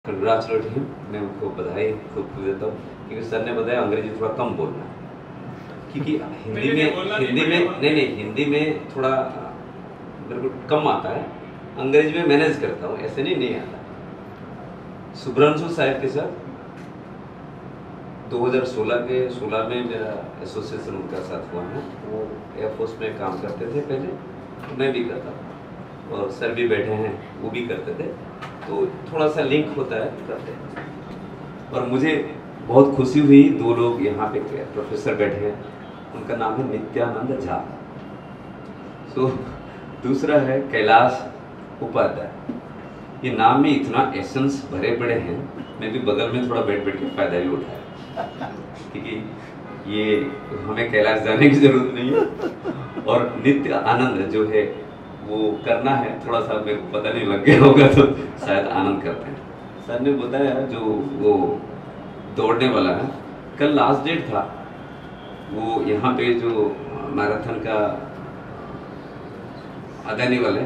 Congratulate him, मैं उनको बधाई खूब देता हूँ क्योंकि सर ने बताया अंग्रेजी थोड़ा कम बोलना है क्योंकि हिंदी में थोड़ा मेरे को कम आता है, अंग्रेजी में मैनेज करता हूँ, ऐसे नहीं आता। सुब्रंशु साहब के साथ 2016 में मेरा एसोसिएशन उनका साथ हुआ है। वो एयरफोर्स में काम करते थे पहले, तो मैं भी करता था और सर भी बैठे हैं, वो भी करते थे, तो थोड़ा सा लिंक होता है, करते हैं। और मुझे बहुत खुशी हुई, दो लोग यहाँ पे प्रोफेसर बैठे हैं, उनका नाम है नित्यानंद झा। तो दूसरा है कैलाश उपाध्याय। ये नाम में इतना एसेंस भरे पड़े हैं, मैं भी बगल में थोड़ा बैठ के फायदा भी उठाया क्योंकि ये हमें कैलाश जाने की जरूरत नहीं है। और नित्य आनंद जो है वो करना है, थोड़ा सा मेरे को पता नहीं लग गया होगा तो शायद आनंद करते हैं। सर ने बताया जो वो दौड़ने वाला है, कल लास्ट डेट था, वो यहाँ पे जो मैराथन का आने वाले,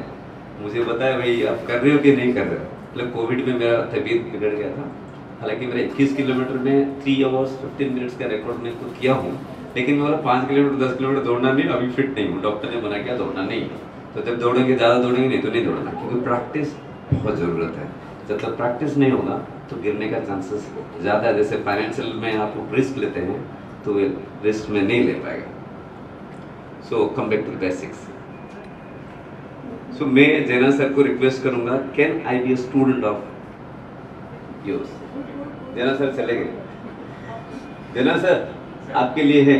मुझे बताया भाई आप कर रहे हो कि नहीं कर रहे हो। मतलब कोविड में मेरा तबीयत बिगड़ गया था, हालांकि मेरा 21 किलोमीटर में 3 आवर्स 15 मिनट्स का रिकॉर्ड मैं खुद किया हूँ, लेकिन मेरा 5 किलोमीटर 10 किलोमीटर दौड़ना नहीं, अभी फिट नहीं हूँ, डॉक्टर ने मना किया दौड़ना नहीं। तो जब दौड़ेंगे, ज़्यादा दौड़ेंगे नहीं तो नहीं दौड़ना, क्योंकि प्रैक्टिस बहुत ज़रूरत है। जब तक प्रैक्टिस नहीं होगा तो गिरने का चांसेस ज़्यादा है। जैसे फाइनेंशियल में आप रिस्क लेते हैं तो वे रिस्क में नहीं ले पाएगा। So come back to basics. So मैं जैना सर को रिक्वेस्ट करूंगा, can I be a student of yours. Jaina sir चले गए, जैना सर आपके लिए है,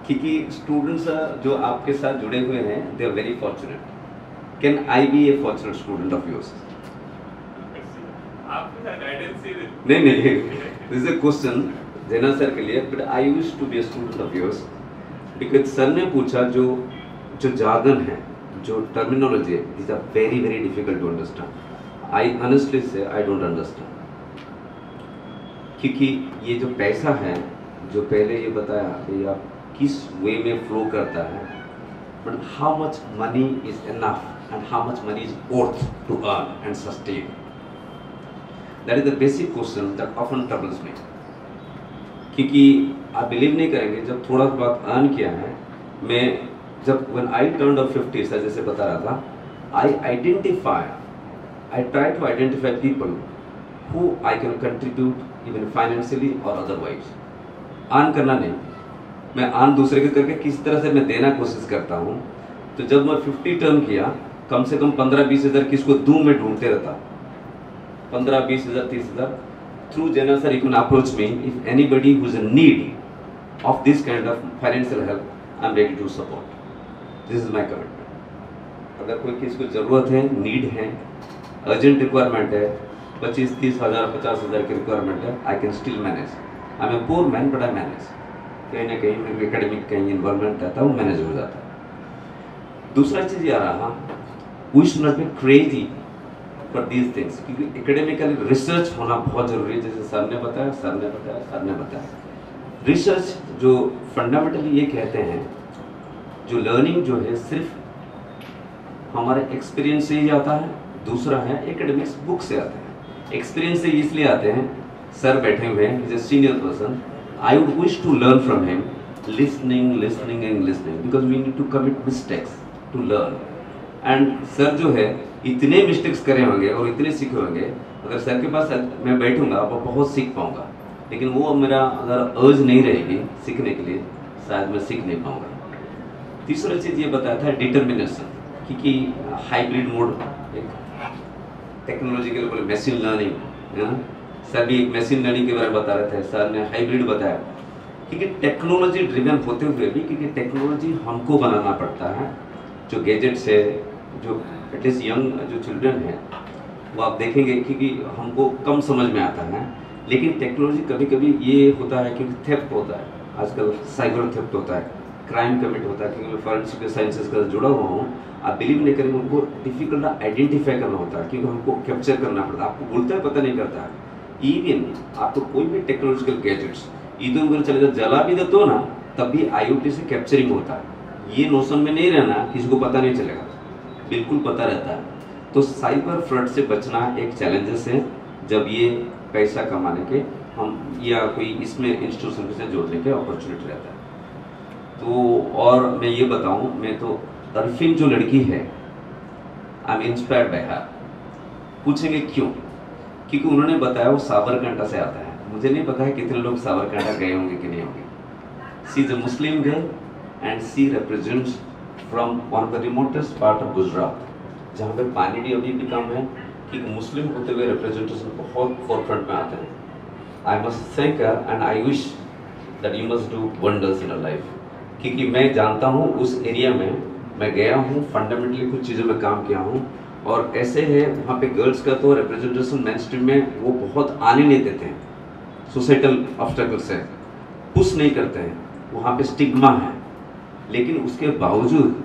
क्योंकि स्टूडेंट्स जो आपके साथ जुड़े हुए हैं they are very fortunate. Can I be a fortunate student of yours? नहीं, this is a question Jaina sir के लिए, but I wish to be a student of yours because sir ने पूछा जो जार्गन है, जो टर्मिनोलॉजी है, is are very very difficult to understand. I honestly से आई डोंट अंडरस्टैंड, क्योंकि ये जो पैसा है, जो पहले ये बताया कि आप किस वे में फ्लो करता है, but how much money is enough and how much money is worth to earn and sustain, that is the basic question that often troubles me. क्योंकि आप बिलीव नहीं करेंगे, जब थोड़ा बहुत अर्न किया है, मैं जब when I turned of 50, sir जैसे बता रहा था, I try to identify people who I can contribute even financially or otherwise। Earn करना नहीं, मैं अर्न दूसरे के करके किस तरह से मैं देना कोशिश करता हूँ। तो जब मैं 50 टर्न किया, कम से कम 15-20 हज़ार किसको दूं मैं ढूंढते रहता, 15-20 हज़ार 30 हज़ार। थ्रू जैना sir, you can approach me if anybody who is in need of this kind of financial help, I am ready to support। This is my commitment. अगर कोई किसी को ज़रूरत है, नीड है, अर्जेंट रिक्वायरमेंट है, 25-30 हज़ार 50 हज़ार की रिक्वायरमेंट है, I can still manage. I am a poor man but I manage. कहीं ना कहीं मेरे एकेडमिक कहीं इन्वॉल्वमेंट रहता है, वो मैनेज हो जाता है। दूसरा चीज़ ये आ रहा, we should not be crazy for these things, क्योंकि एकेडमिकली रिसर्च होना बहुत ज़रूरी है। जैसे सर ने बताया रिसर्च जो फंडामेंटली ये कहते हैं, जो लर्निंग जो है सिर्फ हमारे एक्सपीरियंस से ही आता है, दूसरा है एकेडमिक्स बुक से आते हैं। एक्सपीरियंस से इसलिए आते हैं, सर बैठे हुए हैं, is a senior person, I would wish to learn from him, listening because we need to commit mistakes to learn. And sir जो है इतने मिस्टेक्स करे होंगे और इतने सीखे होंगे, अगर सर के पास मैं बैठूंगा वो बहुत सीख पाऊंगा, लेकिन वो मेरा अगर अर्ज नहीं रहेगी सीखने के लिए, शायद मैं सीख नहीं पाऊंगा। तीसरा चीज़ ये बताया था डिटर्मिनेशन, क्योंकि हाइब्रिड मोड एक टेक्नोलॉजी के लिए बोले मशीन लर्निंग, सर भी एक मशीन लर्निंग के बारे में बता रहे थे, सर ने हाइब्रिड बताया, क्योंकि टेक्नोलॉजी ड्रिवन होते हुए भी, क्योंकि टेक्नोलॉजी हमको बनाना पड़ता है। जो गैजेट्स है, जो एटलीस्ट यंग जो चिल्ड्रन है, वो आप देखेंगे क्योंकि हमको कम समझ में आता है, लेकिन टेक्नोलॉजी कभी कभी ये होता है कि थेफ्ट होता है, आजकल साइबर थेफ्ट होता है, क्राइम कमिट होता है, क्योंकि मैं फॉरेंसिक साइंसेज का जुड़ा हुआ हूँ। आप बिलीव नहीं करेंगे, उनको डिफिकल्ट आइडेंटिफाई करना होता है, क्योंकि हमको कैप्चर करना पड़ता है। आपको बोलता है पता नहीं करता है। इवन आपको कोई भी टेक्नोलॉजिकल गैजेट्स इधर उधर चले जाए, जला भी देते हो ना, तब भी IoT से कैप्चरिंग होता है। ये नोशन में नहीं रहना, किसी को पता नहीं चलेगा, बिल्कुल पता रहता है। तो साइबर फ्रॉड से बचना एक चैलेंजेस है जब ये पैसा कमाने के हम या कोई इसमें इंस्टीट्यूशन से जोड़ने के अपॉर्चुनिटी रहता है। तो और मैं ये बताऊं, मैं तो अरफिन जो लड़की है, आई एम इंस्पायर्ड बाय हर। पूछेंगे क्यों? क्योंकि उन्होंने बताया वो साबरकांठा से आता है। मुझे नहीं पता है कितने लोग साबरकांठा गए होंगे कि नहीं होंगे। She is a Muslim girl and she represents from one of the remotest part of Gujarat, जहाँ पे पानी भी अभी भी कम है, कि मुस्लिम होते हुए रिप्रेजेंटेशन बहुत फोरफ्रंट में आते हैं। I must thank her and I wish that you must do wonders in a life, क्योंकि मैं जानता हूँ उस एरिया में मैं गया हूँ, फंडामेंटली कुछ चीज़ों में काम किया हूँ, और ऐसे है वहाँ पे गर्ल्स का तो रिप्रेजेंटेशन मेन स्ट्रीम में वो बहुत आने नहीं देते हैं, सोसाइटल ऑब्स्टेकल्स है, पुश नहीं करते हैं, वहाँ पे स्टिग्मा है। लेकिन उसके बावजूद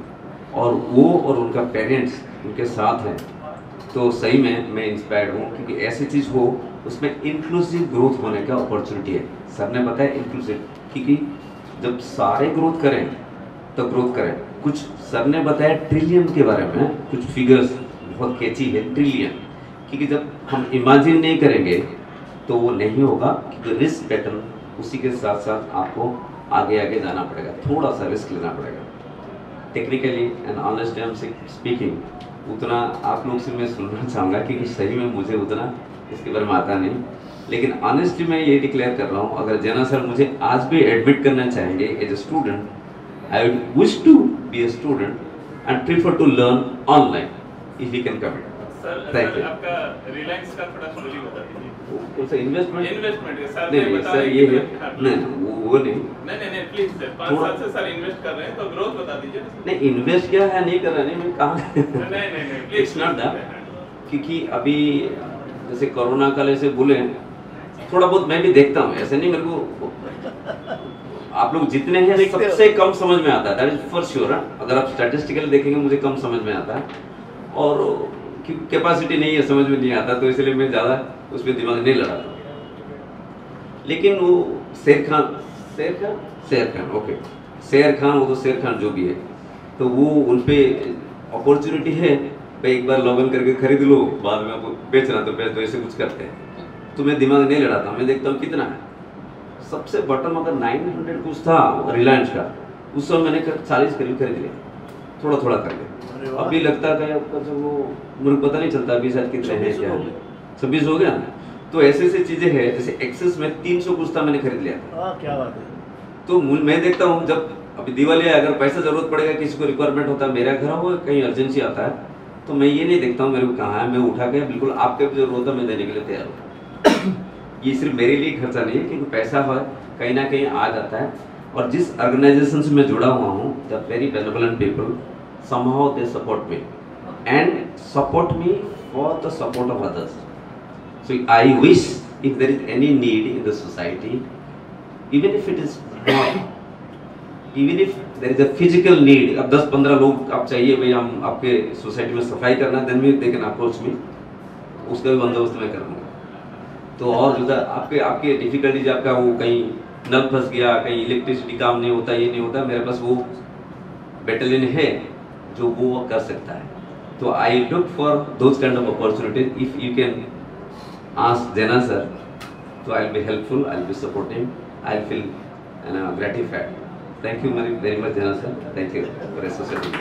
और वो और उनका पेरेंट्स उनके साथ हैं, तो सही में मैं इंस्पायर्ड हूँ, क्योंकि ऐसी चीज़ हो उसमें इंक्लूसिव ग्रोथ होने का अपॉर्चुनिटी है। सर ने बताया इंक्लूसिव, क्योंकि जब सारे ग्रोथ करें तो ग्रोथ करें। कुछ सर ने बताया ट्रिलियन के बारे में, कुछ फिगर्स बहुत कैची है, ट्रिलियन, क्योंकि जब हम इमेजिन नहीं करेंगे तो वो नहीं होगा, क्योंकि रिस्क पैटर्न उसी के साथ साथ आपको आगे आगे जाना पड़ेगा, थोड़ा सा रिस्क लेना पड़ेगा। Technically and honestly I am speaking, उतना आप लोग से मैं सुनना चाहूँगा, क्योंकि सही में मुझे उतना इसके बारे में आता नहीं। लेकिन ऑनेस्टली मैं ये डिक्लेयर कर रहा हूँ, अगर जना सर मुझे आज भी एडमिट करना चाहेंगे as a student, I would wish to be a student and prefer to learn online if you can commit. Thank you. आपका रिलायंस का थोड़ा स्टोरी बता दीजिए। कौन सा इन्वेस्टमेंट? सर नहीं बता सर, रहे ये कि है नहीं, वो नहीं नहीं प्लीज सर, 5 साल से सर इन्वेस्ट कर रहे हैं, तो ग्रोथ बता दीजिए। नहीं, इन्वेस्ट क्या है नहीं कर रहा, नहीं मैं कहाँ नहीं प्लीज, इट्स नॉट दैट, क्योंकि अभी जैसे कोरोना काल से बोले थोड़ा बहुत मैं भी देखता हूँ, ऐसे नहीं मेरे को आप लोग जितने हैं सबसे कम समझ में आता है, दैट इज फॉर श्योर। अगर आप स्टैटिस्टिकली देखेंगे मुझे कम समझ में आता है, और कैपेसिटी नहीं है, समझ में नहीं आता, तो इसलिए मैं ज़्यादा उस पर दिमाग नहीं लड़ाता। लेकिन वो शेर खान ओके, शेर खान, वो तो शेर खान जो भी है, तो वो उन पे अपॉर्चुनिटी है, भाई एक बार लॉगिन करके खरीद लो, बाद में आपको बेचना तो बेच दो, ऐसे कुछ करते हैं, तो मैं दिमाग नहीं लड़ाता, मैं देखता हूँ कितना है। सबसे बॉटम अगर 900 कुछ था रिलायंस का, उस समय मैंने 40 करीब खरीद लिया, थोड़ा थोड़ा करके। अभी लगता है वो मुझे पता नहीं चलता अभी शायद कितने हैं, क्या 26 हो गया। तो ऐसे ऐसी चीजें हैं, जैसे एक्सेस में 300 कुछ था, मैंने खरीद लिया था। क्या बात है। तो मैं देखता हूँ जब अभी दिवाली है, अगर पैसा जरूरत पड़ेगा, किसी को रिक्वायरमेंट होता है, मेरा घर हो कहीं अर्जेंसी आता है, तो मैं ये नहीं देखता हूँ मेरे को कहाँ है, मैं उठा के बिल्कुल आपके भी जरूरत है मैं देने के लिए तैयार हूँ। ये सिर्फ मेरे लिए खर्चा नहीं है, क्योंकि पैसा है कहीं ना कहीं आ जाता है। और जिस ऑर्गेनाइजेशन से मैं जुड़ा हुआ हूँ, the very benevolent people, somehow they support me and support me for the support of others. So I wish if there is any need in the society, even if it is small, even if there is a physical need, अब 10-15 लोग आप चाहिए भाई हम आपके society में सफाई करना, then we they can approach me, उसका भी बंदोबस्त मैं करूँगा। तो और जो आपके डिफिकल्टीज, आपका वो कहीं नल फंस गया, कहीं इलेक्ट्रिसिटी काम नहीं होता, ये नहीं होता, मेरे पास वो बैटलियन है जो वो कर सकता है। तो I look for those kind of opportunities, if you can ask Jena sir, तो I will be helpful, I will be supporting, I will feel gratified. Thank you very much Jena sir, thank you for associating.